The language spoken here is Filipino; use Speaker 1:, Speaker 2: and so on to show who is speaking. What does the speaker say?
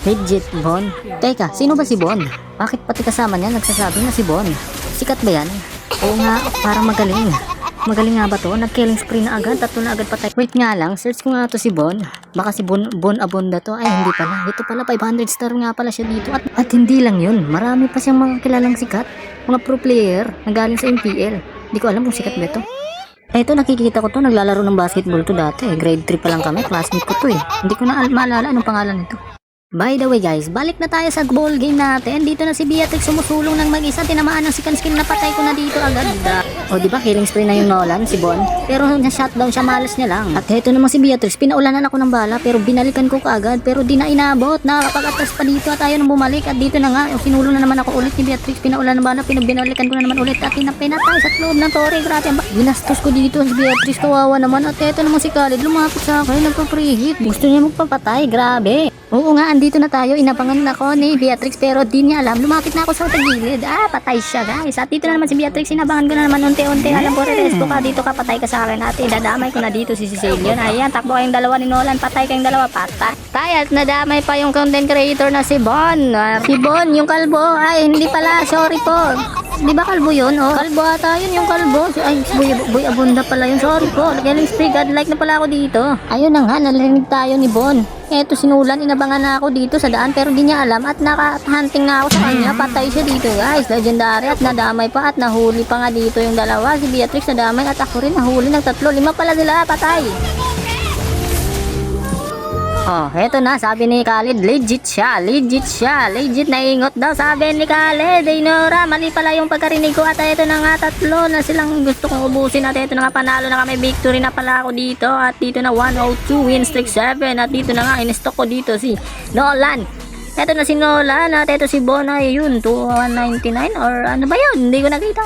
Speaker 1: Legit, Bon? Teka, sino ba si Bon? Bakit pati kasama niya nagsasabi na si Bon? Sikat ba yan? Oo nga, parang magaling. Magaling nga ba to? Nag-killing spree na agad, tatlo na agad patay. Wait nga lang, search ko nga to si Bon. Baka si Bon Abonda to. Ay, hindi pala. Ito pala, 500 star nga pala siya dito. At hindi lang yun, marami pa siyang mga kilalang sikat. Mga pro player na galing sa MPL. Hindi ko alam kung sikat ba to. Ito, nakikita ko to, naglalaro ng basketball to dati. Grade 3 pa lang kami, classmate ko to eh. Hindi ko na maalala anong pangalan nito. By the way guys, balik na tayo sa ball game natin. Dito na si Beatrix sumusulong ng mag-isa. Tinamaan ng second skill na patay ko na dito agad. O diba, killing spree na yung Nolan, si Bon. Pero na-shutdown siya, malas niya lang. At heto naman si Beatrix, pinaulanan ako ng bala. Pero binalikan ko kaagad. Pero di na inabot. Nakakapag-atas pa dito at ayaw nang bumalik. At dito na nga, sinulong na naman ako ulit ni Beatrix. Pinaulan ng bala, binalikan ko na naman ulit. At pinatay sa loob ng tore. Grabe, ginastos ko dito si Beatrix. Kawawa naman. At heto naman si Khalid, lumapit sa akin. Nagpa-preheat. Gusto niya magpapatay. Grabe. Oo nga, andito na tayo. Inabangan ako ni Beatrix pero di niya alam. Lumapit na ako sa tagilid. Patay siya guys. At dito na naman si Beatrix. Inabangan ko na naman unti-unti. Alam ko, reresto ka dito ka. Patay ka sa akin. At idadamay ko na dito si Cecilion. Ayan, takbo kayong dalawa ni Nolan. Patay kayong dalawa. Patay. At nadamay pa yung content creator na si Bon. Si Bon, yung kalbo. Ay, hindi pala. Sorry po. Di ba kalbo yun? Oh, kalbo ata yun yung kalbo. Ay, Boy Abunda pala yun. Sorry po. Galing spree. Godlike na pala ako dito. Ayun na nga, narinig tayo ni Bon. Eto sinulan, inabangan na ako dito sa daan pero di niya alam at naka-hunting na ako sa kanya. Patay siya dito guys. Legendary at nadamay pa at nahuli pa nga dito yung dalawa. Si Beatrix nadamay at ako rin nahuli ng tatlo. 5 pala sila. Patay. Oh, eto na, sabi ni Khalid, legit siya, legit naingot daw, sabi ni Khalid. Ay Nora, mali pala yung pagkarinig ko at eto na nga, tatlo na silang gusto kong ubusin at eto na nga, panalo na kami, victory na pala ako dito at dito na 102 win streak 7 at dito na nga, in-stock ko dito si Nolan. Eto na si Nolan at eto si Bon, ay yun, 299 or ano ba yun, hindi ko nakita.